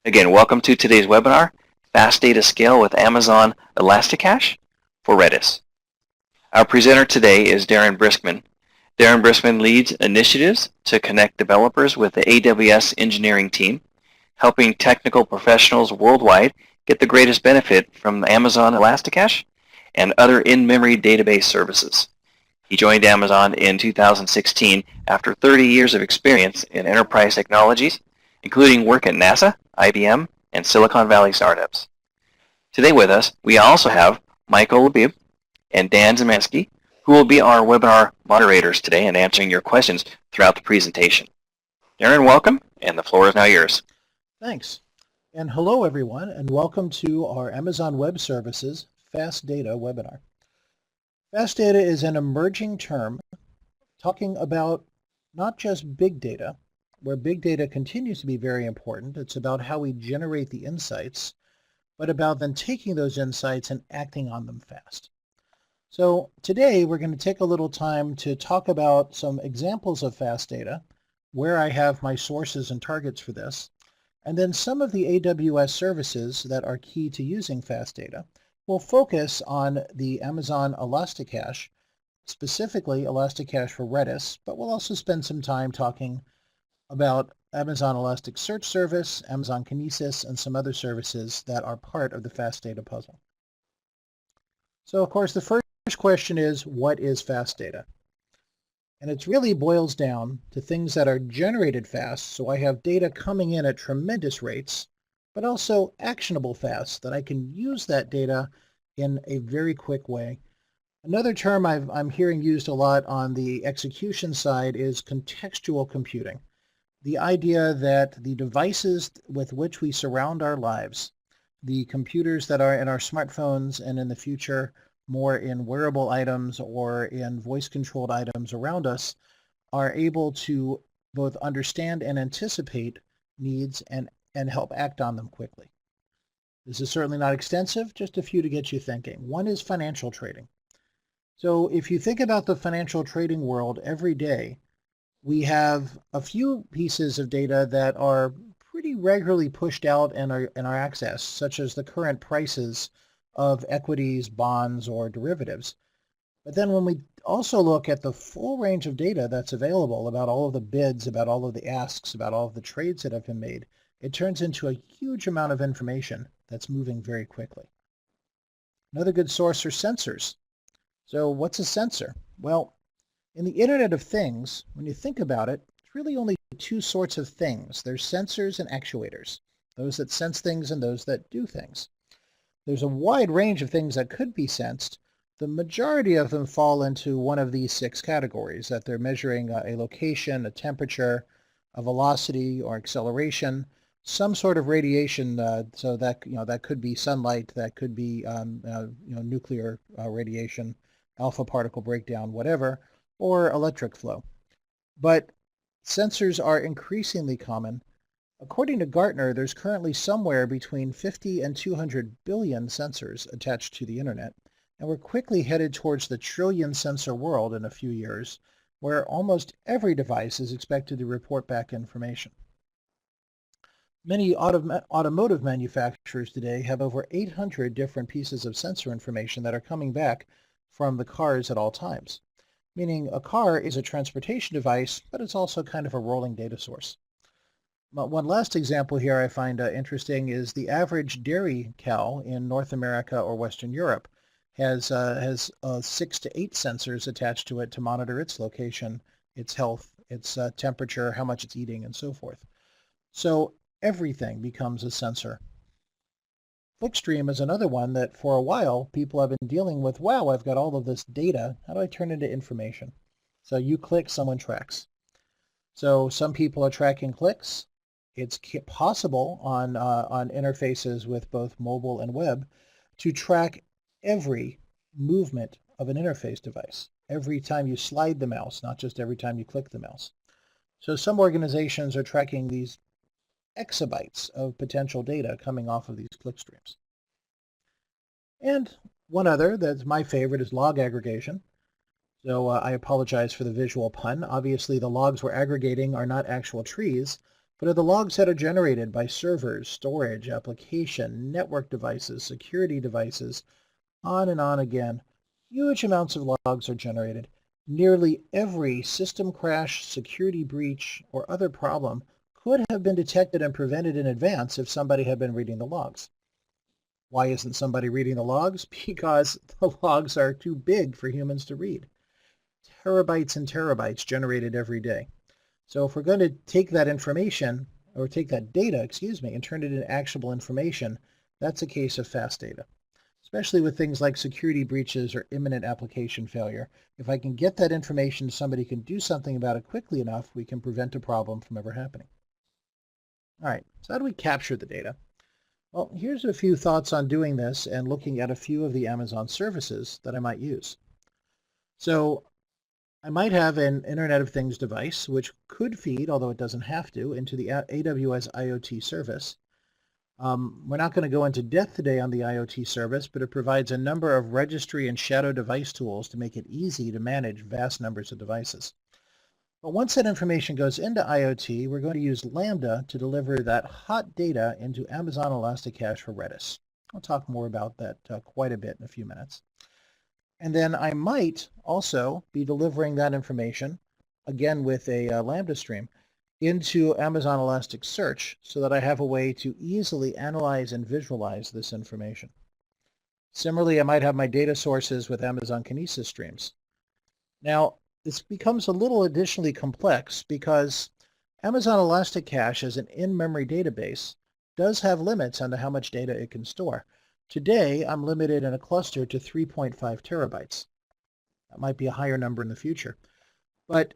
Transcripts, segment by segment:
Again, welcome to today's webinar, Fast Data Scale with Amazon ElastiCache for Redis. Our presenter today is Darren Briskman. Darren Briskman leads initiatives to connect developers with the AWS engineering team, helping technical professionals worldwide get the greatest benefit from Amazon ElastiCache and other in-memory database services. He joined Amazon in 2016 after 30 years of experience in enterprise technologies, including work at NASA, IBM, and Silicon Valley startups. Today with us, we also have Michael Labib and Dan Zemansky, who will be our webinar moderators today and answering your questions throughout the presentation. Darren, welcome, and the floor is now yours. Thanks. And hello, everyone, and welcome to our Amazon Web Services Fast Data webinar. Fast data is an emerging term talking about not just big data, where big data continues to be very important. It's about how we generate the insights, but about then taking those insights and acting on them fast. So today we're going to take a little time to talk about some examples of fast data, where I have my sources and targets for this, and then some of the AWS services that are key to using fast data. We'll focus on the Amazon ElastiCache, specifically ElastiCache for Redis, but we'll also spend some time talking about Amazon Elasticsearch Service, Amazon Kinesis, and some other services that are part of the fast data puzzle. So of course the first question is, what is fast data? And it really boils down to things that are generated fast, so I have data coming in at tremendous rates, but also actionable fast, that I can use that data in a very quick way. Another term I'm hearing used a lot on the execution side is contextual computing. The idea that the devices with which we surround our lives, the computers that are in our smartphones and in the future more in wearable items or in voice-controlled items around us, are able to both understand and anticipate needs and help act on them quickly. This is certainly not extensive, just a few to get you thinking. One is financial trading. So if you think about the financial trading world every day, we have a few pieces of data that are pretty regularly pushed out and are accessed, such as the current prices of equities, bonds, or derivatives. But then when we also look at the full range of data that's available about all of the bids, about all of the asks, about all of the trades that have been made, it turns into a huge amount of information that's moving very quickly. Another good source are sensors. So what's a sensor? Well, in the Internet of Things, when you think about it, it's really only two sorts of things. There's sensors and actuators, those that sense things and those that do things. There's a wide range of things that could be sensed. The majority of them fall into one of these six categories, that they're measuring a location, a temperature, a velocity or acceleration, some sort of radiation, so that that could be sunlight, that could be nuclear radiation, alpha particle breakdown, whatever, or electric flow. But sensors are increasingly common. According to Gartner, there's currently somewhere between 50 and 200 billion sensors attached to the internet, and we're quickly headed towards the trillion sensor world in a few years, where almost every device is expected to report back information. Many automotive manufacturers today have over 800 different pieces of sensor information that are coming back from the cars at all times, meaning a car is a transportation device, but it's also kind of a rolling data source. One last example here I find interesting is the average dairy cow in North America or Western Europe has 6 to 8 sensors attached to it to monitor its location, its health, its temperature, how much it's eating, and so forth. So everything becomes a sensor. Clickstream is another one that for a while people have been dealing with. Wow, I've got all of this data. How do I turn it into information? So you click, someone tracks. So some people are tracking clicks. It's possible on interfaces with both mobile and web to track every movement of an interface device, every time you slide the mouse, not just every time you click the mouse. So some organizations are tracking these exabytes of potential data coming off of these clickstreams. And one other that's my favorite is log aggregation. So I apologize for the visual pun. Obviously the logs we're aggregating are not actual trees, but are the logs that are generated by servers, storage, application, network devices, security devices, on and on again. Huge amounts of logs are generated. Nearly every system crash, security breach, or other problem could have been detected and prevented in advance if somebody had been reading the logs. Why isn't somebody reading the logs? Because the logs are too big for humans to read. Terabytes and terabytes generated every day. So if we're going to take that information, or take that data, and turn it into actionable information, that's a case of fast data, especially with things like security breaches or imminent application failure. If I can get that information, somebody can do something about it quickly enough, we can prevent a problem from ever happening. All right, so how do we capture the data? Well, here's a few thoughts on doing this and looking at a few of the Amazon services that I might use. So I might have an Internet of Things device, which could feed, although it doesn't have to, into the AWS IoT service. We're not going to go into depth today on the IoT service, but it provides a number of registry and shadow device tools to make it easy to manage vast numbers of devices. But once that information goes into IoT, we're going to use Lambda to deliver that hot data into Amazon ElastiCache for Redis. I'll talk more about that quite a bit in a few minutes. And then I might also be delivering that information, again with a Lambda stream, into Amazon Elasticsearch so that I have a way to easily analyze and visualize this information. Similarly, I might have my data sources with Amazon Kinesis streams. Now, this becomes a little additionally complex because Amazon ElastiCache as an in-memory database does have limits on how much data it can store. Today, I'm limited in a cluster to 3.5 terabytes. That might be a higher number in the future. But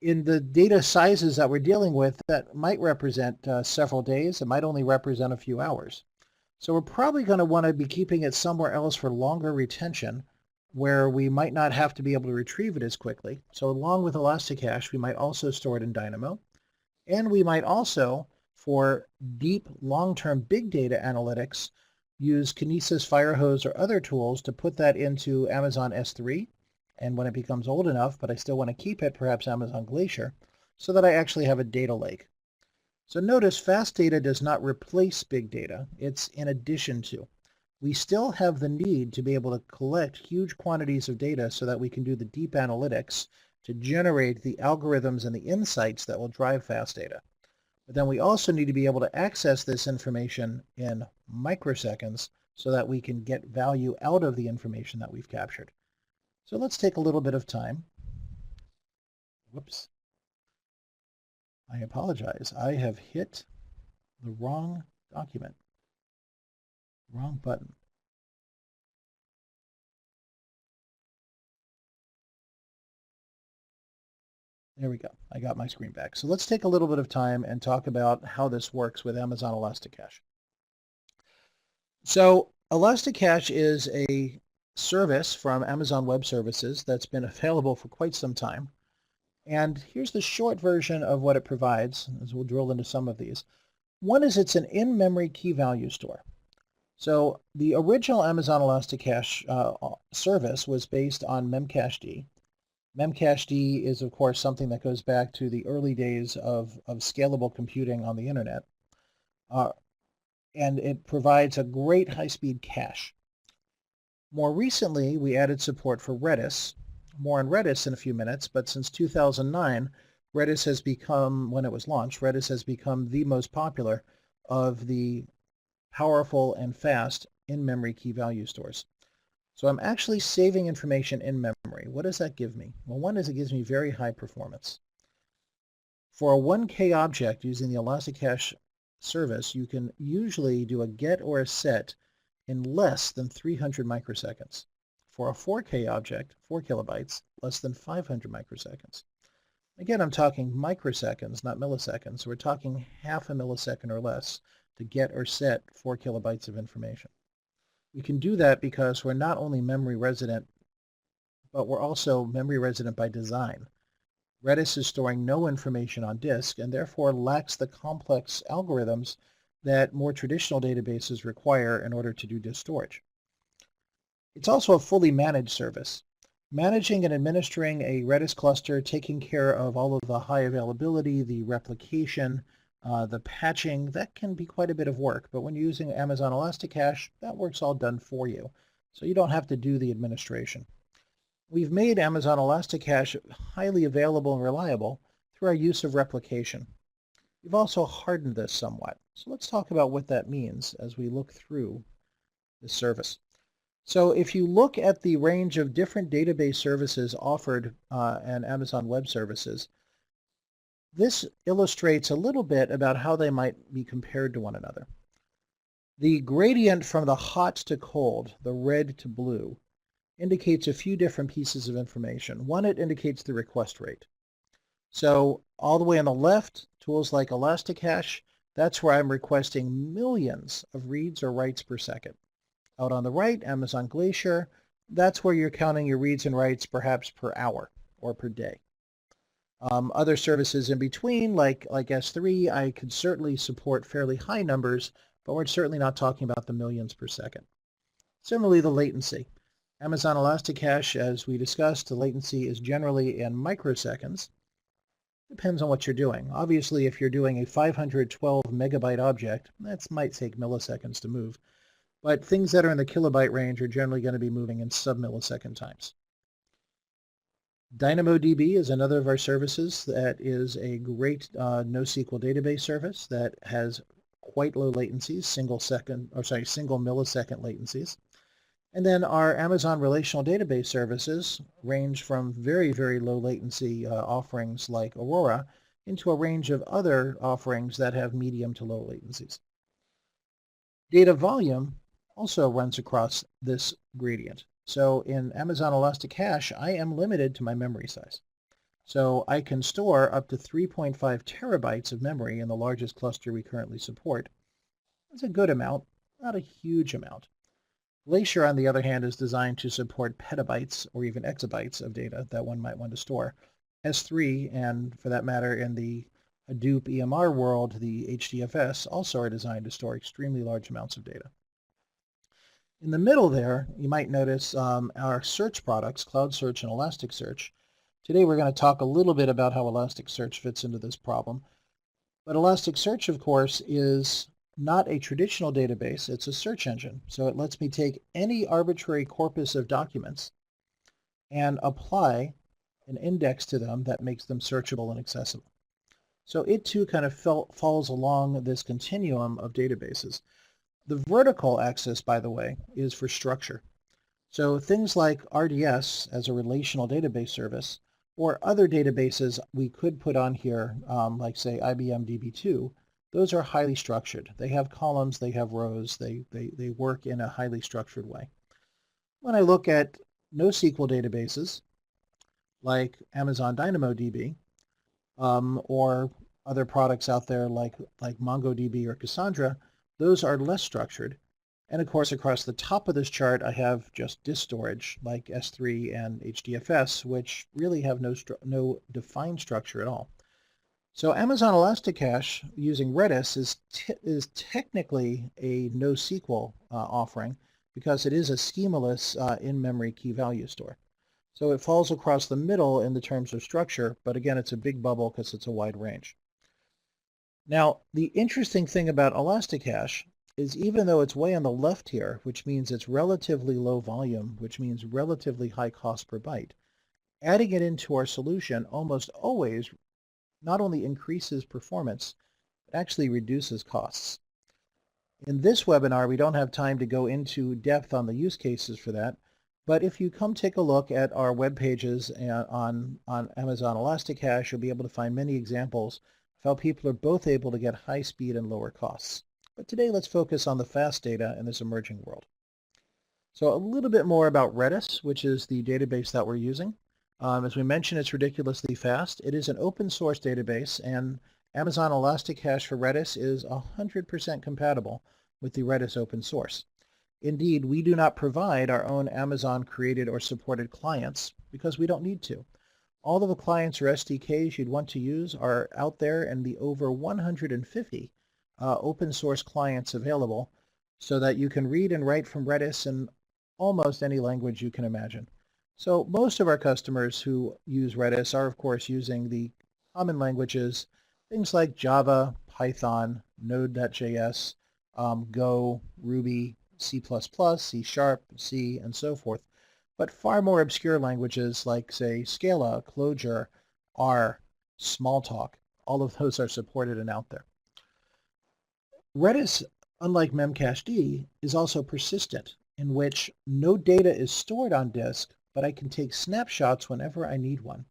in the data sizes that we're dealing with, that might represent several days. It might only represent a few hours. So we're probably going to want to be keeping it somewhere else for longer retention, where we might not have to be able to retrieve it as quickly. So along with ElastiCache, we might also store it in Dynamo. And we might also, for deep, long-term big data analytics, use Kinesis, Firehose, or other tools to put that into Amazon S3. And when it becomes old enough, but I still want to keep it, perhaps Amazon Glacier, so that I actually have a data lake. So notice fast data does not replace big data. It's in addition to. We still have the need to be able to collect huge quantities of data so that we can do the deep analytics to generate the algorithms and the insights that will drive fast data. But then we also need to be able to access this information in microseconds so that we can get value out of the information that we've captured. So let's take a little bit of time. Whoops. I apologize. I have hit the wrong document. Wrong button. There we go. I got my screen back. So let's take a little bit of time and talk about how this works with Amazon ElastiCache. So ElastiCache is a service from Amazon Web Services that's been available for quite some time. And here's the short version of what it provides, as we'll drill into some of these. One is it's an in-memory key value store. So the original Amazon ElastiCache service was based on Memcached. Memcached is, of course, something that goes back to the early days of scalable computing on the internet. And it provides a great high-speed cache. More recently, we added support for Redis. More on Redis in a few minutes, but since 2009, Redis has become, when it was launched, Redis has become the most popular of the powerful and fast in-memory key value stores. So I'm actually saving information in memory. What does that give me? Well, one is it gives me very high performance. For a 1K object using the ElastiCache service, you can usually do a get or a set in less than 300 microseconds. For a 4K object, 4 kilobytes, less than 500 microseconds. Again, I'm talking microseconds, not milliseconds. So we're talking half a millisecond or less to get or set 4 kilobytes of information. We can do that because we're not only memory resident, but we're also memory resident by design. Redis is storing no information on disk and therefore lacks the complex algorithms that more traditional databases require in order to do disk storage. It's also a fully managed service. Managing and administering a Redis cluster, taking care of all of the high availability, the replication, The patching, that can be quite a bit of work, but when you're using Amazon ElastiCache, that work's all done for you. So you don't have to do the administration. We've made Amazon ElastiCache highly available and reliable through our use of replication. We've also hardened this somewhat. So let's talk about what that means as we look through the service. So if you look at the range of different database services offered in Amazon Web Services, this illustrates a little bit about how they might be compared to one another. The gradient from the hot to cold, the red to blue, indicates a few different pieces of information. One, it indicates the request rate. So all the way on the left, tools like ElastiCache, that's where I'm requesting millions of reads or writes per second. Out on the right, Amazon Glacier, that's where you're counting your reads and writes perhaps per hour or per day. Other services in between, like S3, I could certainly support fairly high numbers, but we're certainly not talking about the millions per second. Similarly, the latency. Amazon ElastiCache, as we discussed, the latency is generally in microseconds. Depends on what you're doing. Obviously, if you're doing a 512 megabyte object, that might take milliseconds to move. But things that are in the kilobyte range are generally going to be moving in sub-millisecond times. DynamoDB is another of our services that is a great NoSQL database service that has quite low latencies, single millisecond latencies. And then our Amazon relational database services range from very, very low latency offerings like Aurora into a range of other offerings that have medium to low latencies. Data volume also runs across this gradient. So in Amazon ElastiCache, I am limited to my memory size. So I can store up to 3.5 terabytes of memory in the largest cluster we currently support. That's a good amount, not a huge amount. Glacier, on the other hand, is designed to support petabytes or even exabytes of data that one might want to store. S3, and for that matter in the Hadoop EMR world, the HDFS, also are designed to store extremely large amounts of data. In the middle there, you might notice our search products, Cloud Search and Elasticsearch. Today we're going to talk a little bit about how Elasticsearch fits into this problem. But Elasticsearch, of course, is not a traditional database. It's a search engine. So it lets me take any arbitrary corpus of documents and apply an index to them that makes them searchable and accessible. So it too kind of falls along this continuum of databases. The vertical axis, by the way, is for structure. So things like RDS as a relational database service or other databases we could put on here, like say IBM DB2, those are highly structured. They have columns, they have rows, they work in a highly structured way. When I look at NoSQL databases, like Amazon DynamoDB, or other products out there like MongoDB or Cassandra, those are less structured. And of course, across the top of this chart, I have just disk storage like S3 and HDFS, which really have no defined structure at all. So Amazon ElastiCache using Redis is technically a NoSQL offering because it is a schemaless in-memory key value store. So it falls across the middle in the terms of structure, but again, it's a big bubble because it's a wide range. Now, the interesting thing about ElastiCache is even though it's way on the left here, which means it's relatively low volume, which means relatively high cost per byte, adding it into our solution almost always not only increases performance, but actually reduces costs. In this webinar, we don't have time to go into depth on the use cases for that, but if you come take a look at our web pages on Amazon ElastiCache, you'll be able to find many examples of how people are both able to get high speed and lower costs. But today let's focus on the fast data in this emerging world. So a little bit more about Redis, which is the database that we're using. As we mentioned, it's ridiculously fast. It is an open source database, and Amazon ElastiCache for Redis is 100% compatible with the Redis open source. Indeed, we do not provide our own Amazon created or supported clients because we don't need to. All of the clients or SDKs you'd want to use are out there in the over 150 open source clients available so that you can read and write from Redis in almost any language you can imagine. So most of our customers who use Redis are of course using the common languages, things like Java, Python, Node.js, Go, Ruby, C++, C#, C, and so forth, but far more obscure languages like, say, Scala, Clojure, R, Smalltalk. All of those are supported and out there. Redis, unlike Memcached, is also persistent, in which no data is stored on disk, but I can take snapshots whenever I need one.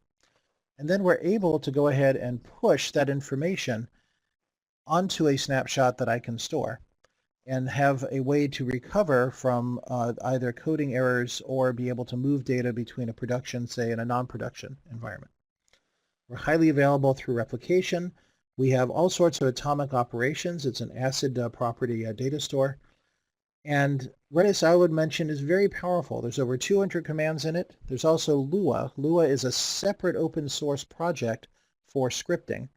And then we're able to go ahead and push that information onto a snapshot that I can store and have a way to recover from either coding errors or be able to move data between a production, say, and a non-production environment. We're highly available through replication. We have all sorts of atomic operations. It's an ACID property data store. And Redis, I would mention, is very powerful. There's over 200 commands in it. There's also Lua. Lua is a separate open source project for scripting.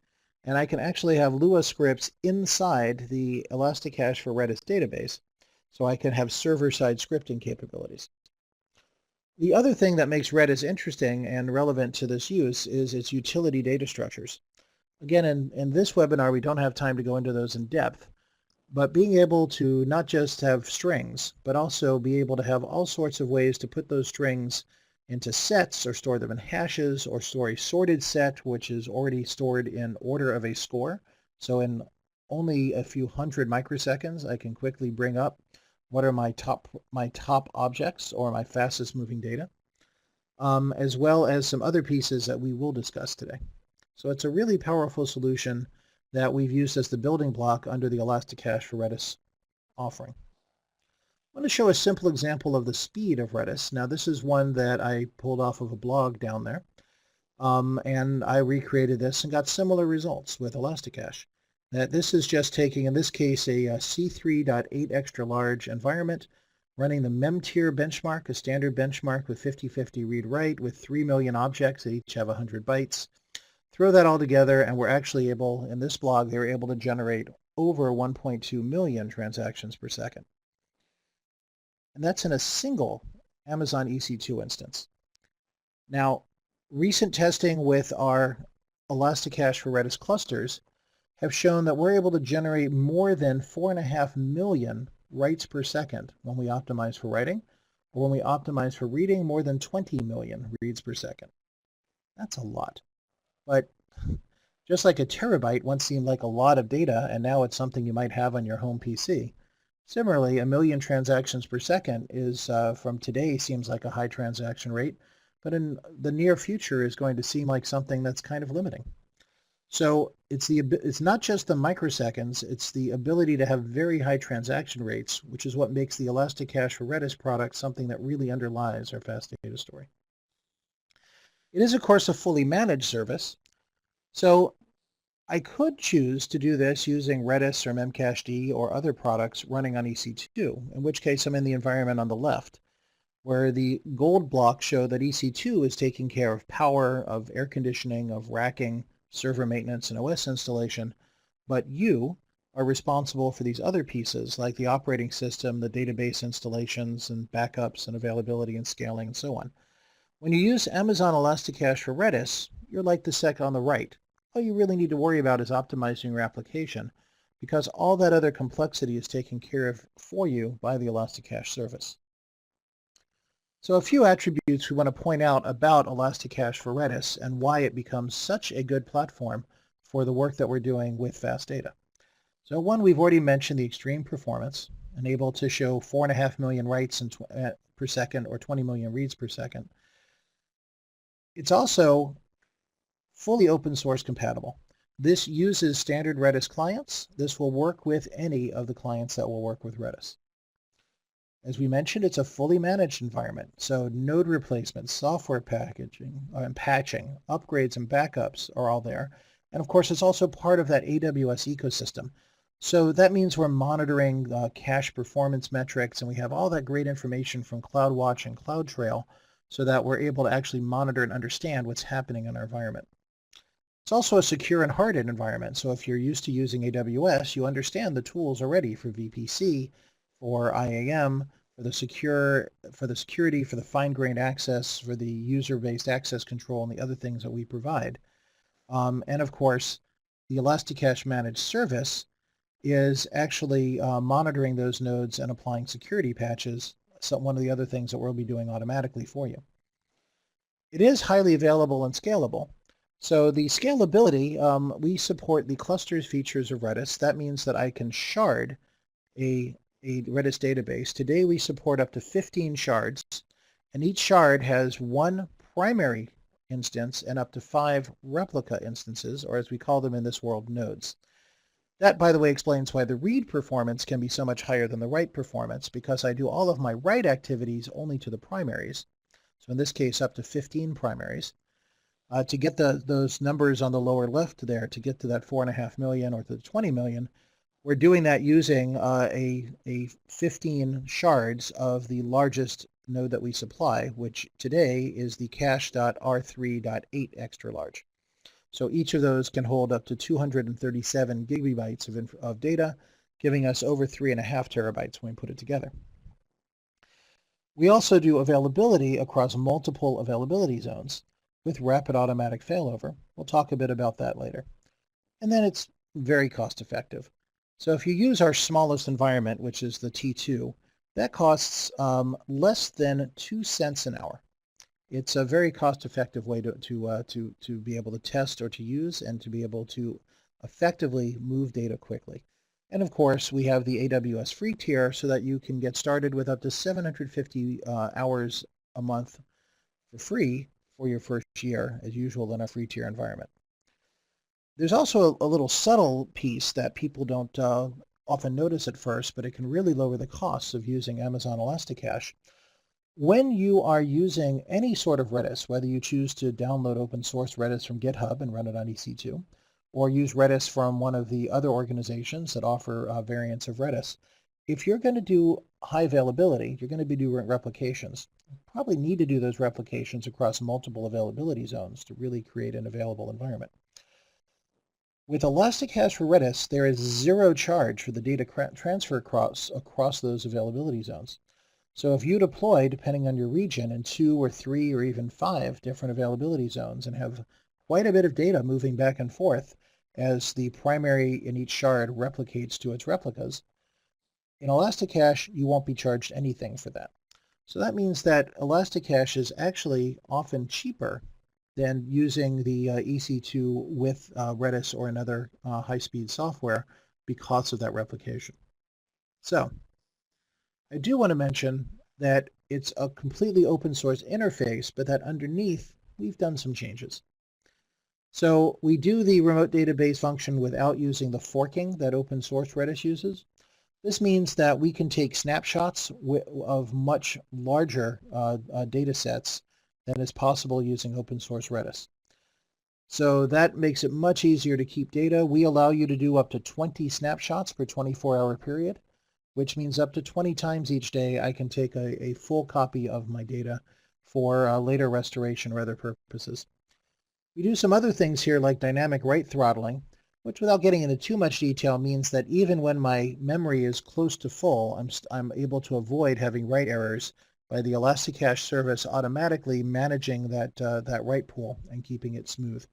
And I can actually have Lua scripts inside the ElastiCache for Redis database. So I can have server-side scripting capabilities. The other thing that makes Redis interesting and relevant to this use is its utility data structures. Again, in this webinar, we don't have time to go into those in depth, but being able to not just have strings, but also be able to have all sorts of ways to put those strings into sets or store them in hashes or store a sorted set, which is already stored in order of a score. So in only a few hundred microseconds, I can quickly bring up what are my top objects or my fastest moving data, as well as some other pieces that we will discuss today. So it's a really powerful solution that we've used as the building block under the ElastiCache for Redis offering. I want to show a simple example of the speed of Redis. Now this is one that I pulled off of a blog down there, and I recreated this and got similar results with ElastiCache. That this is just taking, in this case, a C3.8 extra large environment, running the memtier benchmark, a standard benchmark with 50/50 read-write with 3 million objects that each have 100 bytes. Throw that all together, and we're actually able, in this blog, they were able to generate over 1.2 million transactions per second. And that's in a single Amazon EC2 instance. Now, recent testing with our ElastiCache for Redis clusters have shown that we're able to generate more than 4.5 million writes per second when we optimize for writing, or when we optimize for reading, more than 20 million reads per second. That's a lot. But just like a terabyte once seemed like a lot of data, and now it's something you might have on your home PC, similarly, 1 million transactions per second is, from today, seems like a high transaction rate, but in the near future is going to seem like something that's kind of limiting. So it's not just the microseconds, it's the ability to have very high transaction rates, which is what makes the ElastiCache for Redis product something that really underlies our fast data story. It is, of course, a fully managed service. So I could choose to do this using Redis or Memcached or other products running on EC2, in which case I'm in the environment on the left, where the gold blocks show that EC2 is taking care of power, of air conditioning, of racking, server maintenance, and OS installation, but you are responsible for these other pieces like the operating system, the database installations, and backups, and availability, and scaling, and so on. When you use Amazon ElastiCache for Redis, you're like the sec on the right. All you really need to worry about is optimizing your application, because all that other complexity is taken care of for you by the ElastiCache service. So a few attributes we want to point out about ElastiCache for Redis and why it becomes such a good platform for the work that we're doing with fast data. So one, we've already mentioned the extreme performance, and able to show 4.5 million writes per second or 20 million reads per second. It's also fully open source compatible. This uses standard Redis clients. This will work with any of the clients that will work with Redis. As we mentioned, it's a fully managed environment, so node replacements, software packaging and patching, upgrades and backups are all there. And of course, it's also part of that AWS ecosystem. So that means we're monitoring cache performance metrics, and we have all that great information from CloudWatch and CloudTrail so that we're able to actually monitor and understand what's happening in our environment. It's also a secure and hardened environment. So if you're used to using AWS, you understand the tools already for VPC, for IAM, for the security, for the fine-grained access, for the user-based access control, and the other things that we provide. And of course, the ElastiCache managed service is actually monitoring those nodes and applying security patches. So one of the other things that we'll be doing automatically for you. It is highly available and scalable. So the scalability, we support the clusters features of Redis. That means that I can shard a Redis database. Today we support up to 15 shards, and each shard has one primary instance and up to 5 replica instances, or as we call them in this world, nodes. That, by the way, explains why the read performance can be so much higher than the write performance, because I do all of my write activities only to the primaries. So in this case, up to 15 primaries. To get those numbers on the lower left there, to get to that 4.5 million or to the 20 million, we're doing that using a 15 shards of the largest node that we supply, which today is the cache.r3.8 extra large. So each of those can hold up to 237 gigabytes of data, giving us over 3.5 terabytes when we put it together. We also do availability across multiple availability zones with rapid automatic failover. We'll talk a bit about that later. And then it's very cost effective. So if you use our smallest environment, which is the T2, that costs less than 2 cents an hour. It's a very cost-effective way to be able to test or to use and to be able to effectively move data quickly. And of course, we have the AWS free tier so that you can get started with up to 750 hours a month for free for your first year, as usual in a free tier environment. There's also a little subtle piece that people don't often notice at first, but it can really lower the costs of using Amazon ElastiCache. When you are using any sort of Redis, whether you choose to download open source Redis from GitHub and run it on EC2, or use Redis from one of the other organizations that offer variants of Redis, if you're going to do high availability, you're going to be doing replications. You probably need to do those replications across multiple availability zones to really create an available environment. With ElastiCache for Redis, there is zero charge for the data transfer across those availability zones. So if you deploy, depending on your region, in 2 or 3 or even 5 different availability zones and have quite a bit of data moving back and forth as the primary in each shard replicates to its replicas, in ElastiCache, you won't be charged anything for that. So that means that ElastiCache is actually often cheaper than using the EC2 with Redis or another high-speed software because of that replication. So I do want to mention that it's a completely open source interface, but that underneath we've done some changes. So we do the remote database function without using the forking that open source Redis uses. This means that we can take snapshots of much larger data sets than is possible using open source Redis. So that makes it much easier to keep data. We allow you to do up to 20 snapshots per 24-hour period, which means up to 20 times each day I can take a full copy of my data for later restoration or other purposes. We do some other things here like dynamic write throttling, which without getting into too much detail means that even when my memory is close to full, I'm able to avoid having write errors by the ElastiCache service automatically managing that write pool and keeping it smooth.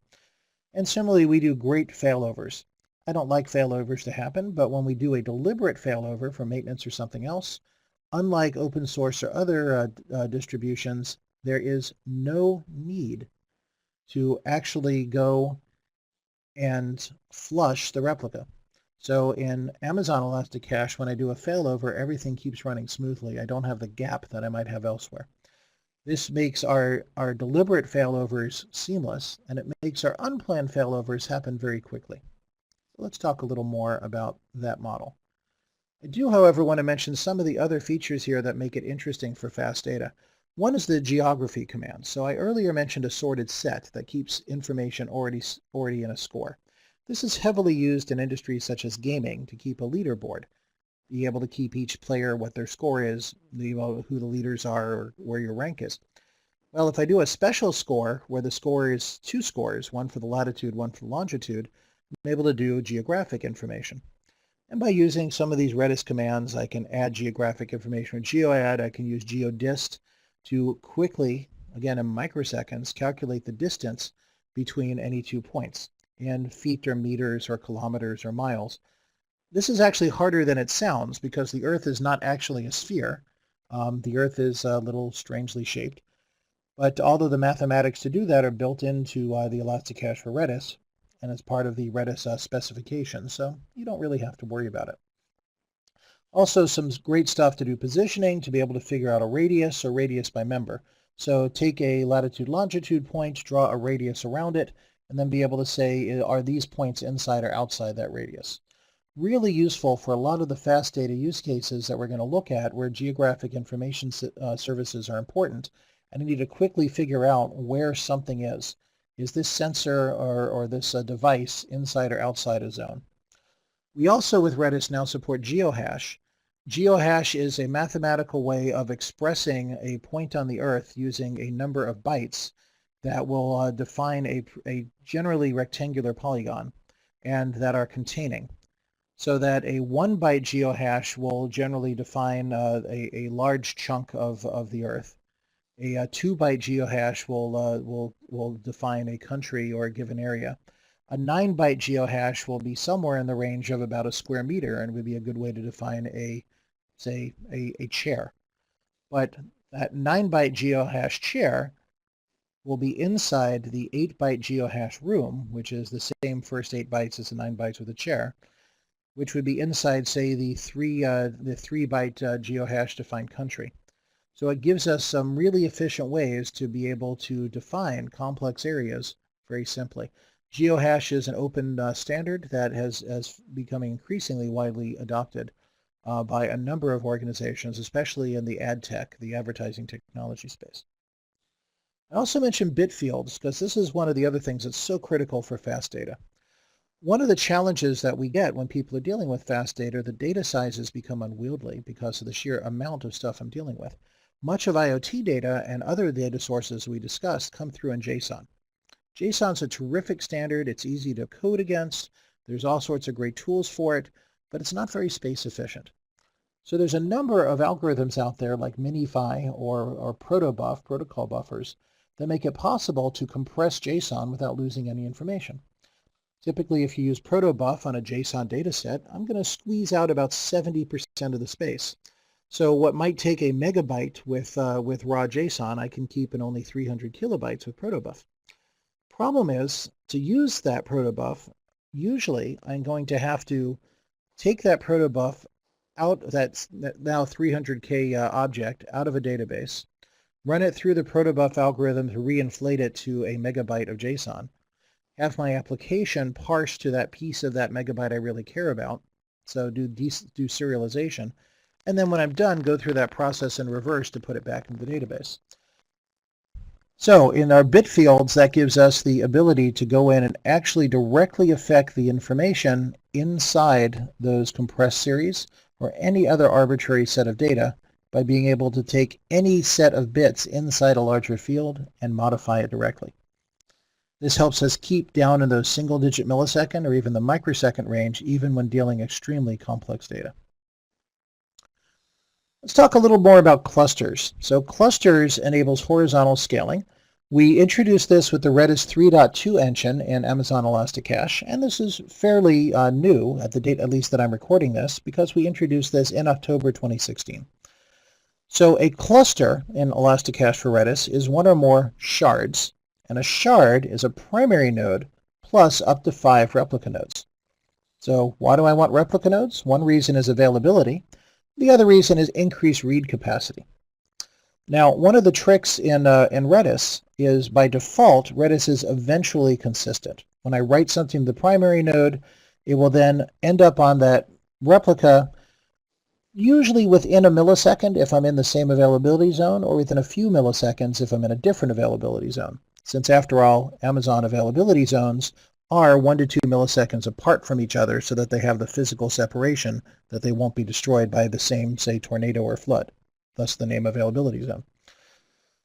And similarly, we do great failovers. I don't like failovers to happen, but when we do a deliberate failover for maintenance or something else, unlike open source or other distributions, there is no need to actually go and flush the replica. So in Amazon ElastiCache, when I do a failover, everything keeps running smoothly. I don't have the gap that I might have elsewhere. This makes our deliberate failovers seamless, and it makes our unplanned failovers happen very quickly. So let's talk a little more about that model. I do, however, want to mention some of the other features here that make it interesting for fast data. One is the geography command. So I earlier mentioned a sorted set that keeps information already in a score. This is heavily used in industries such as gaming to keep a leaderboard, be able to keep each player what their score is, who the leaders are, or where your rank is. Well, if I do a special score where the score is 2 scores, one for the latitude, one for the longitude, I'm able to do geographic information. And by using some of these Redis commands, I can add geographic information with geoadd. I can use geodist to quickly, again in microseconds, calculate the distance between any 2 points. in feet or meters or kilometers or miles. This is actually harder than it sounds because the Earth is not actually a sphere. The Earth is a little strangely shaped. But although the mathematics to do that are built into the ElastiCache for Redis, and as part of the Redis specification, so you don't really have to worry about it. Also, some great stuff to do positioning, to be able to figure out a radius or radius by member. So take a latitude-longitude point, draw a radius around it, and then be able to say, are these points inside or outside that radius? Really useful for a lot of the fast data use cases that we're going to look at where geographic information services are important, and you need to quickly figure out where something is. Is this sensor or this device inside or outside a zone? We also, with Redis, now support GeoHash. GeoHash is a mathematical way of expressing a point on the Earth using a number of bytes that will define a generally rectangular polygon and that are containing. So that a 1 byte GeoHash will generally define a large chunk of the Earth. A 2 byte GeoHash will define a country or a given area. A 9 byte GeoHash will be somewhere in the range of about a square meter and would be a good way to define say a chair. But that 9 byte GeoHash chair will be inside the 8 byte GeoHash room, which is the same first 8 bytes as the 9 bytes with a chair, which would be inside, say, the 3 byte GeoHash defined country. So it gives us some really efficient ways to be able to define complex areas very simply. GeoHash is an open standard that has becoming increasingly widely adopted by a number of organizations, especially in the ad tech, the advertising technology space. I also mentioned bit fields because this is one of the other things that's so critical for fast data. One of the challenges that we get when people are dealing with fast data, the data sizes become unwieldy because of the sheer amount of stuff I'm dealing with. Much of IoT data and other data sources we discussed come through in JSON. JSON's a terrific standard. It's easy to code against. There's all sorts of great tools for it, but it's not very space efficient. So there's a number of algorithms out there like Minify or protobuf, protocol buffers, that make it possible to compress JSON without losing any information. Typically, if you use protobuf on a JSON dataset, I'm going to squeeze out about 70% of the space. So what might take a megabyte with raw JSON, I can keep in only 300 kilobytes with protobuf. Problem is, to use that protobuf, usually I'm going to have to take that protobuf out, that now 300K object, out of a database, run it through the protobuf algorithm to reinflate it to a megabyte of JSON, have my application parse to that piece of that megabyte I really care about, so do serialization, and then when I'm done, go through that process in reverse to put it back into the database. So in our bit fields, that gives us the ability to go in and actually directly affect the information inside those compressed series or any other arbitrary set of data by being able to take any set of bits inside a larger field and modify it directly. This helps us keep down in those single-digit millisecond or even the microsecond range, even when dealing extremely complex data. Let's talk a little more about clusters. So clusters enables horizontal scaling. We introduced this with the Redis 3.2 engine in Amazon ElastiCache, and this is fairly new at the date, at least that I'm recording this, because we introduced this in October 2016. So a cluster in ElastiCache for Redis is one or more shards, and a shard is a primary node plus up to 5 replica nodes. So why do I want replica nodes? One reason is availability. The other reason is increased read capacity. Now, one of the tricks in Redis is by default, Redis is eventually consistent. When I write something to the primary node, it will then end up on that replica usually within a millisecond if I'm in the same availability zone, or within a few milliseconds if I'm in a different availability zone. Since after all, Amazon availability zones are 1 to 2 milliseconds apart from each other so that they have the physical separation that they won't be destroyed by the same, say, tornado or flood, thus the name availability zone.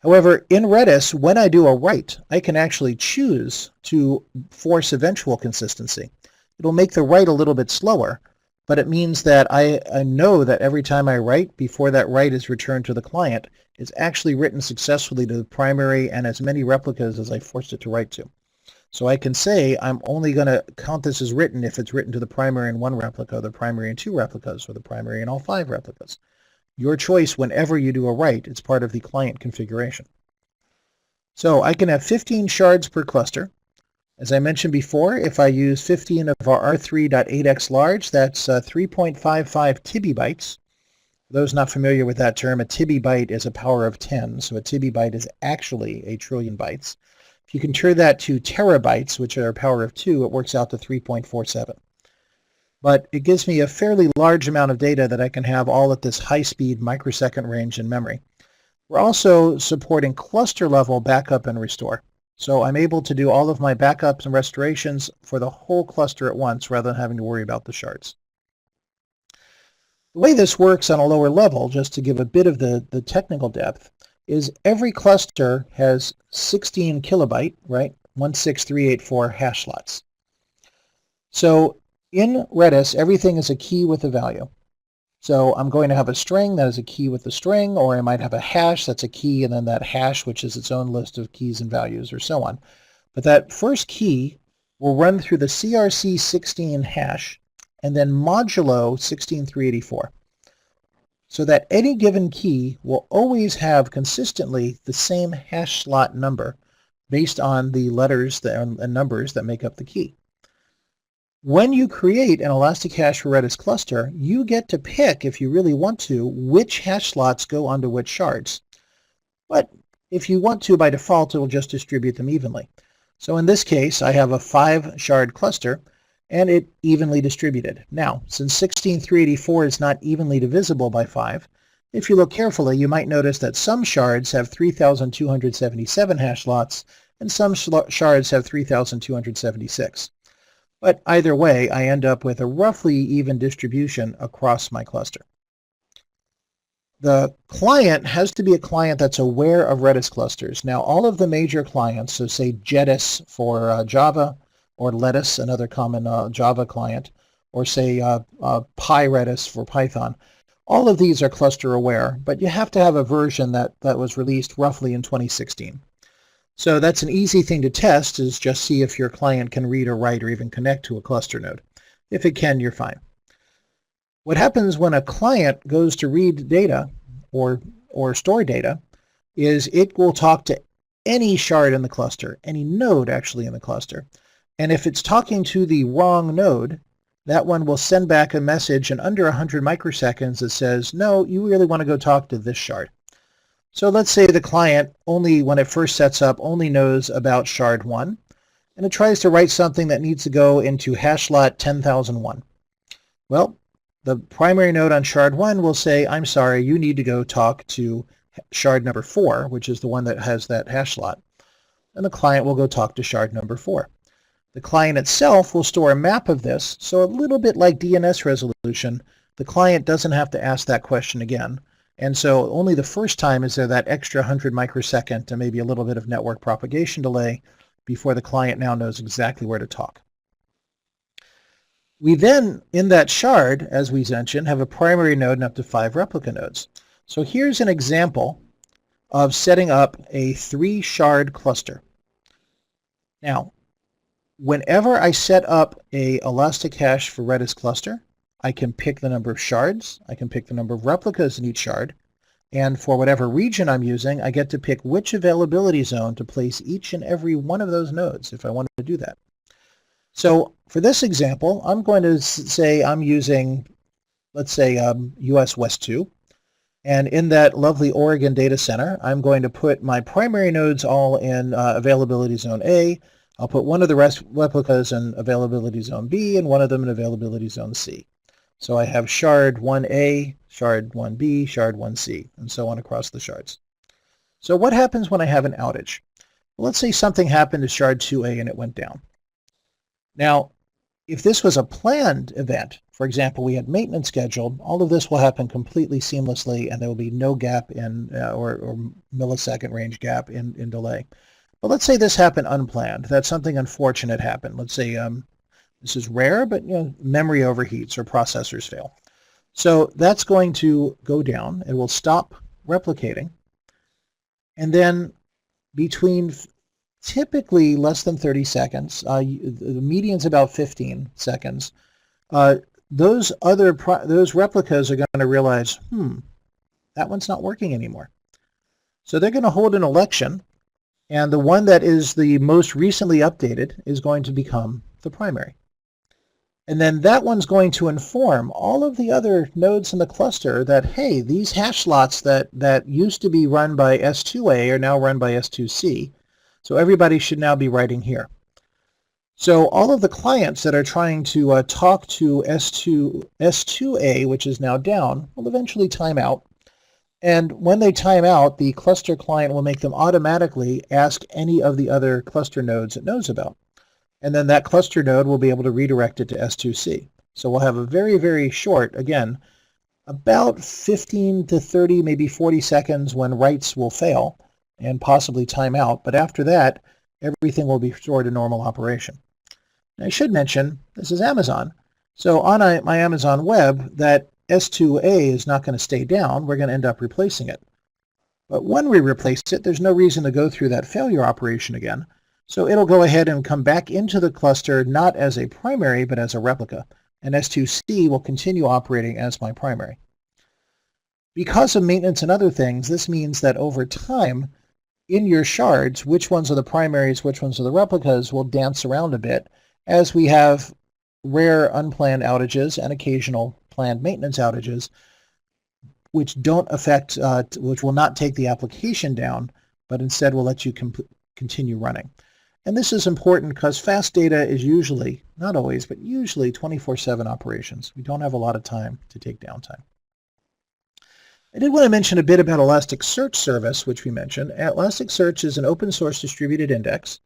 However, in Redis, when I do a write, I can actually choose to force eventual consistency. It'll make the write a little bit slower, but it means that I know that every time I write, before that write is returned to the client, it's actually written successfully to the primary and as many replicas as I forced it to write to. So I can say I'm only going to count this as written if it's written to the primary in one replica, the primary in two replicas, or the primary in all 5 replicas. Your choice whenever you do a write. It's part of the client configuration. So I can have 15 shards per cluster. As I mentioned before, if I use 15 of our R3.8x large, that's 3.55 TB. For those not familiar with that term, a TB is a power of 10, so a TB is actually a trillion bytes. If you can turn that to terabytes, which are a power of 2, it works out to 3.47. But it gives me a fairly large amount of data that I can have all at this high-speed microsecond range in memory. We're also supporting cluster-level backup and restore. So I'm able to do all of my backups and restorations for the whole cluster at once rather than having to worry about the shards. The way this works on a lower level, just to give a bit of the technical depth, is every cluster has 16 kilobyte, right, 16384 hash slots. So in Redis, everything is a key with a value. So I'm going to have a string that is a key with a string, or I might have a hash that's a key, and then that hash, which is its own list of keys and values, or so on. But that first key will run through the CRC16 hash, and then modulo 16384. So that any given key will always have consistently the same hash slot number based on the letters and numbers that make up the key. When you create an ElastiCache for Redis cluster, you get to pick, if you really want to, which hash slots go onto which shards. But if you want to, by default, it will just distribute them evenly. So in this case, I have a 5-shard cluster, and it evenly distributed. Now, since 16384 is not evenly divisible by 5, if you look carefully, you might notice that some shards have 3,277 hash slots, and some shards have 3,276. But either way, I end up with a roughly even distribution across my cluster. The client has to be a client that's aware of Redis clusters. Now, all of the major clients, so say Jedis for Java, or Redis, another common Java client, or say PyRedis for Python, all of these are cluster aware, but you have to have a version that was released roughly in 2016. So that's an easy thing to test, is just see if your client can read or write or even connect to a cluster node. If it can, you're fine. What happens when a client goes to read data or store data is it will talk to any shard in the cluster, any node actually in the cluster. And if it's talking to the wrong node, that one will send back a message in under 100 microseconds that says, no, you really want to go talk to this shard. So let's say the client only, when it first sets up, only knows about shard 1, and it tries to write something that needs to go into hash slot 10,001. Well, the primary node on shard 1 will say, I'm sorry, you need to go talk to shard number 4, which is the one that has that hash slot. And the client will go talk to shard number 4. The client itself will store a map of this, so a little bit like DNS resolution, the client doesn't have to ask that question again. And so only the first time is there that extra 100 microsecond and maybe a little bit of network propagation delay before the client now knows exactly where to talk. We then, in that shard, as we mentioned, have a primary node and up to 5 replica nodes. So here's an example of setting up a 3-shard cluster. Now, whenever I set up a ElastiCache for Redis cluster, I can pick the number of shards, I can pick the number of replicas in each shard, and for whatever region I'm using, I get to pick which availability zone to place each and every one of those nodes if I wanted to do that. So for this example, I'm going to say I'm using, let's say, US West 2, and in that lovely Oregon data center, I'm going to put my primary nodes all in availability zone A. I'll put one of the rest replicas in availability zone B and one of them in availability zone C. So I have shard 1A, shard 1B, shard 1C, and so on across the shards. So what happens when I have an outage? Well, let's say something happened to shard 2A and it went down. Now, if this was a planned event, for example, we had maintenance scheduled, all of this will happen completely seamlessly and there will be no gap in or millisecond range gap in delay. But let's say this happened unplanned, that something unfortunate happened. Let's say this is rare, but memory overheats or processors fail. So that's going to go down. It will stop replicating. And then between typically less than 30 seconds. The median's about 15 seconds. Those replicas are going to realize, that one's not working anymore. So they're going to hold an election, and the one that is the most recently updated is going to become the primary. And then that one's going to inform all of the other nodes in the cluster that, hey, these hash slots that used to be run by S2A are now run by S2C. So everybody should now be writing here. So all of the clients that are trying to talk to S2A, which is now down, will eventually time out. And when they time out, the cluster client will make them automatically ask any of the other cluster nodes it knows about. And then that cluster node will be able to redirect it to S2C. So we'll have a very, very short, again, about 15 to 30, maybe 40 seconds when writes will fail and possibly time out. But after that, everything will be restored to normal operation. Now, I should mention, this is Amazon. So on my Amazon web, that S2A is not going to stay down. We're going to end up replacing it. But when we replace it, there's no reason to go through that failure operation again. So it'll go ahead and come back into the cluster not as a primary, but as a replica. And S2C will continue operating as my primary. Because of maintenance and other things, this means that over time, in your shards, which ones are the primaries, which ones are the replicas, will dance around a bit as we have rare unplanned outages and occasional planned maintenance outages, which don't affect, which will not take the application down, but instead will let you continue running. And this is important because fast data is usually, not always, but usually 24/7 operations. We don't have a lot of time to take downtime. I did want to mention a bit about Elasticsearch service, which we mentioned. Elasticsearch is an open source distributed index.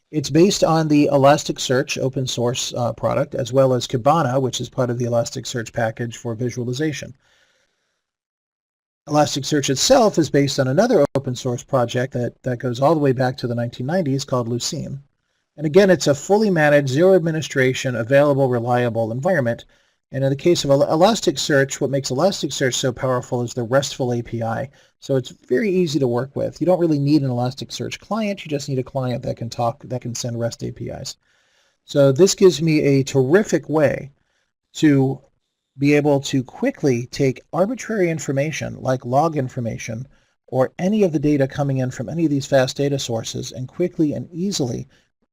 It's based on the Elasticsearch open source product, as well as Kibana, which is part of the Elasticsearch package for visualization. Elasticsearch itself is based on another open source project that goes all the way back to the 1990s called Lucene. And again, it's a fully managed, zero administration, available, reliable environment. And in the case of Elasticsearch, what makes Elasticsearch so powerful is the RESTful API. So it's very easy to work with. You don't really need an Elasticsearch client. You just need a client that can talk, that can send REST APIs. So this gives me a terrific way to be able to quickly take arbitrary information like log information or any of the data coming in from any of these fast data sources and quickly and easily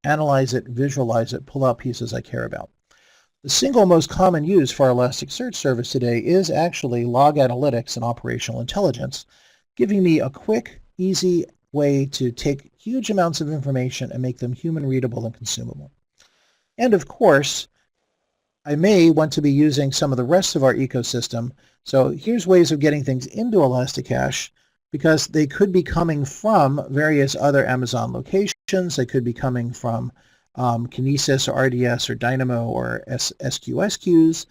analyze it, visualize it, pull out pieces I care about. The single most common use for our Elasticsearch service today is actually log analytics and operational intelligence, giving me a quick, easy way to take huge amounts of information and make them human readable and consumable. And of course, I may want to be using some of the rest of our ecosystem. So here's ways of getting things into ElastiCache because they could be coming from various other Amazon locations. They could be coming from Kinesis or RDS or Dynamo or SQS.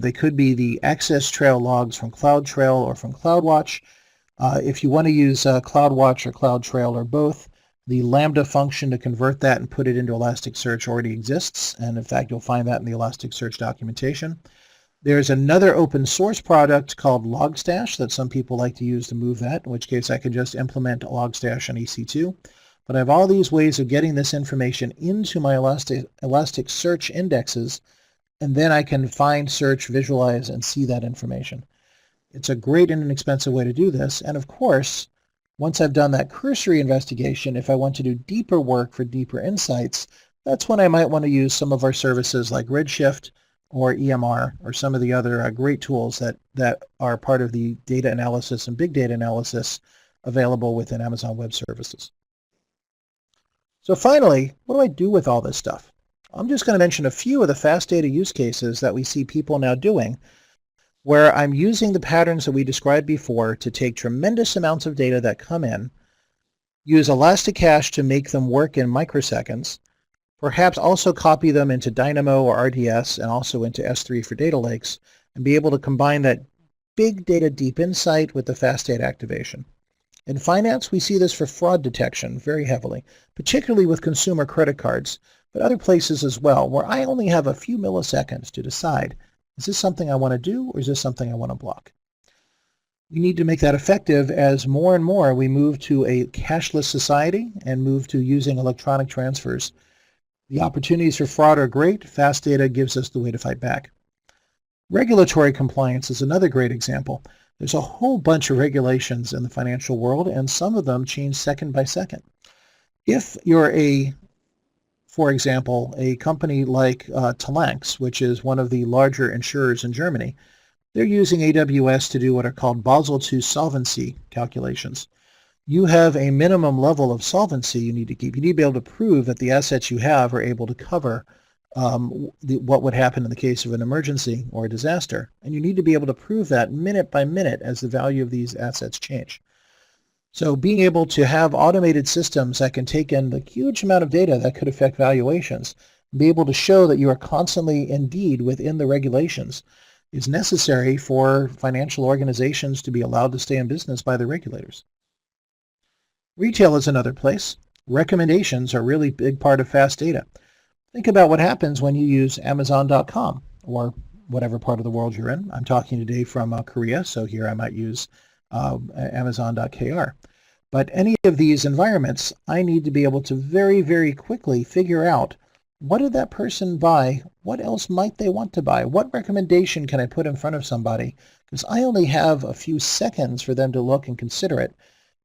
They could be the access trail logs from CloudTrail or from CloudWatch. If you want to use CloudWatch or CloudTrail or both, the Lambda function to convert that and put it into Elasticsearch already exists, and in fact you'll find that in the Elasticsearch documentation. There's another open source product called Logstash that some people like to use to move that, in which case I could just implement Logstash on EC2. But I have all these ways of getting this information into my Elasticsearch indexes, and then I can find, search, visualize, and see that information. It's a great and inexpensive way to do this, and of course, once I've done that cursory investigation, if I want to do deeper work for deeper insights, that's when I might want to use some of our services like Redshift or EMR or some of the other great tools that are part of the data analysis and big data analysis available within Amazon Web Services. So finally, what do I do with all this stuff? I'm just going to mention a few of the fast data use cases that we see people now doing where I'm using the patterns that we described before to take tremendous amounts of data that come in, use ElastiCache to make them work in microseconds, perhaps also copy them into Dynamo or RDS and also into S3 for data lakes, and be able to combine that big data deep insight with the fast data activation. In finance, we see this for fraud detection very heavily, particularly with consumer credit cards, but other places as well, where I only have a few milliseconds to decide, is this something I want to do or is this something I want to block? We need to make that effective as more and more we move to a cashless society and move to using electronic transfers. The opportunities for fraud are great. Fast data gives us the way to fight back. Regulatory compliance is another great example. There's a whole bunch of regulations in the financial world, and some of them change second by second. If you're for example, a company like Talanx, which is one of the larger insurers in Germany, they're using AWS to do what are called Basel II solvency calculations. You have a minimum level of solvency you need to keep. You need to be able to prove that the assets you have are able to cover what would happen in the case of an emergency or a disaster. And you need to be able to prove that minute by minute as the value of these assets change. So being able to have automated systems that can take in the huge amount of data that could affect valuations, be able to show that you are constantly indeed within the regulations, is necessary for financial organizations to be allowed to stay in business by the regulators. Retail is another place. Recommendations are a really big part of fast data. Think about what happens when you use Amazon.com or whatever part of the world you're in. I'm talking today from Korea, so here I might use Amazon.kr. But any of these environments, I need to be able to very, very quickly figure out, what did that person buy? What else might they want to buy? What recommendation can I put in front of somebody? Because I only have a few seconds for them to look and consider it.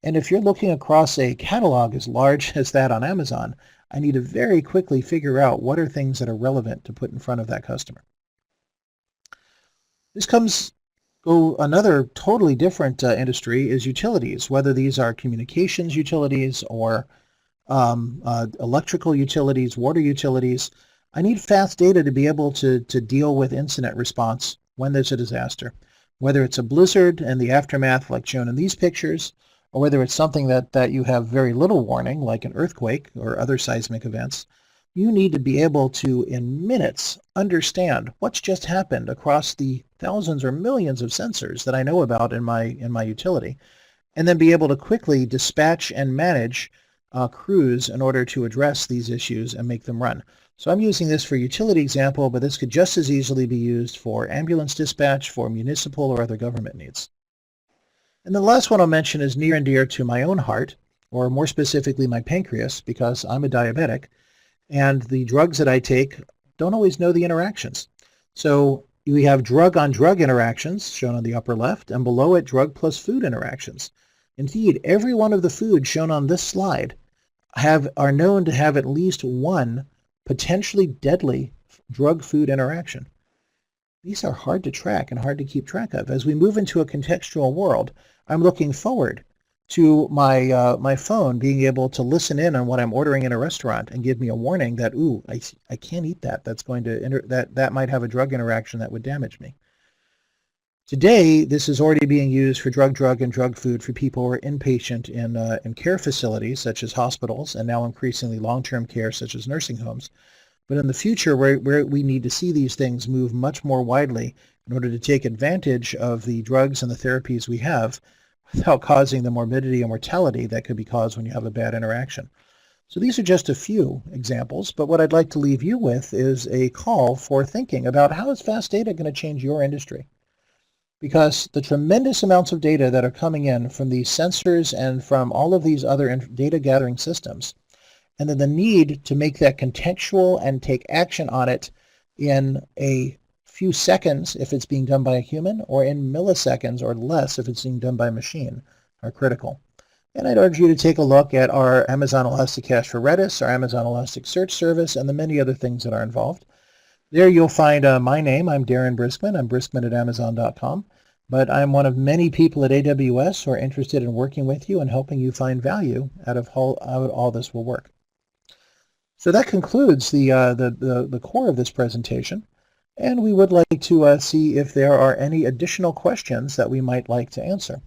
And if you're looking across a catalog as large as that on Amazon, I need to very quickly figure out what are things that are relevant to put in front of that customer. Another totally different industry is utilities, whether these are communications utilities or electrical utilities, water utilities. I need fast data to be able to deal with incident response when there's a disaster, whether it's a blizzard and the aftermath like shown in these pictures, or whether it's something that you have very little warning, like an earthquake or other seismic events. You need to be able to, in minutes, understand what's just happened across the thousands or millions of sensors that I know about in my utility, and then be able to quickly dispatch and manage crews in order to address these issues and make them run. So I'm using this for utility example, but this could just as easily be used for ambulance dispatch, for municipal or other government needs. And the last one I'll mention is near and dear to my own heart, or more specifically my pancreas, because I'm a diabetic, and the drugs that I take don't always know the interactions. So we have drug-on-drug interactions, shown on the upper left, and below it, drug plus food interactions. Indeed, every one of the foods shown on this slide are known to have at least one potentially deadly drug-food interaction. These are hard to track and hard to keep track of. As we move into a contextual world, I'm looking forward to my phone being able to listen in on what I'm ordering in a restaurant and give me a warning that, ooh, I can't eat that. That's going to that might have a drug interaction that would damage me. Today, this is already being used for drug, and drug food for people who are inpatient in care facilities such as hospitals, and now increasingly long-term care such as nursing homes. But in the future, where we need to see these things move much more widely in order to take advantage of the drugs and the therapies we have without causing the morbidity and mortality that could be caused when you have a bad interaction. So these are just a few examples, but what I'd like to leave you with is a call for thinking about how is fast data going to change your industry? Because the tremendous amounts of data that are coming in from these sensors and from all of these other data gathering systems, and then the need to make that contextual and take action on it in a few seconds if it's being done by a human, or in milliseconds or less if it's being done by a machine, are critical. And I'd urge you to take a look at our Amazon ElastiCache for Redis, our Amazon Elasticsearch service, and the many other things that are involved. There you'll find my name. I'm Darren Briskman. I'm Briskman at Amazon.com. But I'm one of many people at AWS who are interested in working with you and helping you find value out of how all this will work. So that concludes the core of this presentation. And we would like to see if there are any additional questions that we might like to answer.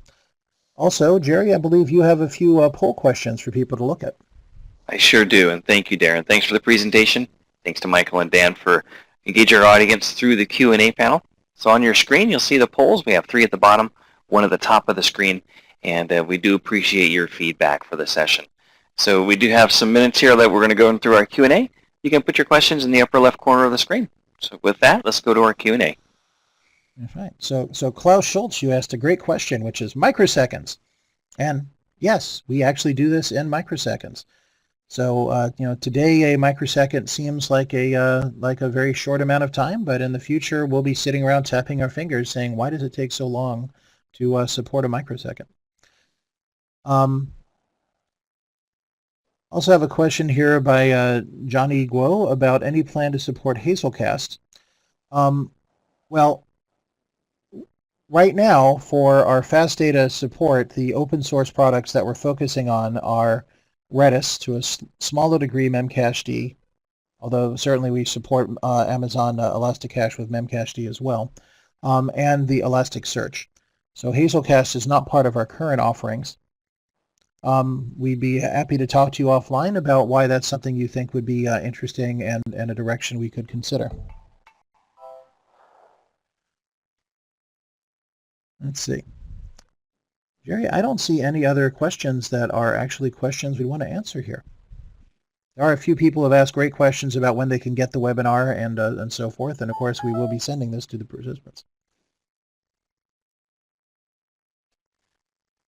Also, Jerry, I believe you have a few poll questions for people to look at. I sure do, and thank you, Darren. Thanks for the presentation. Thanks to Michael and Dan for engaging our audience through the Q&A panel. So on your screen, you'll see the polls. We have 3 at the bottom, 1 at the top of the screen, and we do appreciate your feedback for the session. So we do have some minutes here that we're going to go through our Q&A. You can put your questions in the upper left corner of the screen. So with that, let's go to our Q&A. Right. So Klaus Schultz, you asked a great question, which is microseconds. And yes, we actually do this in microseconds. So today a microsecond seems like a very short amount of time, but in the future we'll be sitting around tapping our fingers saying, why does it take so long to support a microsecond? Also have a question here by Johnny Guo about any plan to support Hazelcast. Well, right now for our fast data support, the open source products that we're focusing on are Redis, to a smaller degree Memcached, although certainly we support Amazon ElastiCache with Memcached as well, and the Elasticsearch. So Hazelcast is not part of our current offerings. We'd be happy to talk to you offline about why that's something you think would be interesting and a direction we could consider. Let's see. Jerry, I don't see any other questions that are actually questions we want to answer here. There are a few people who have asked great questions about when they can get the webinar and so forth, and of course we will be sending this to the participants.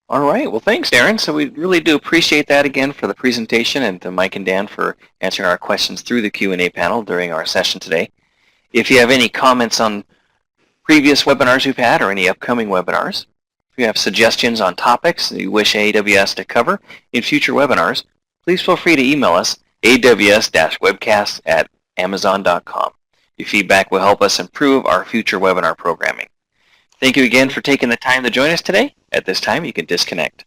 All right, well thanks Darren. So we really do appreciate that again for the presentation, and to Mike and Dan for answering our questions through the Q&A panel during our session today. If you have any comments on previous webinars we've had or any upcoming webinars, if you have suggestions on topics that you wish AWS to cover in future webinars, please feel free to email us aws-webcast@amazon.com. Your feedback will help us improve our future webinar programming. Thank you again for taking the time to join us today. At this time, you can disconnect.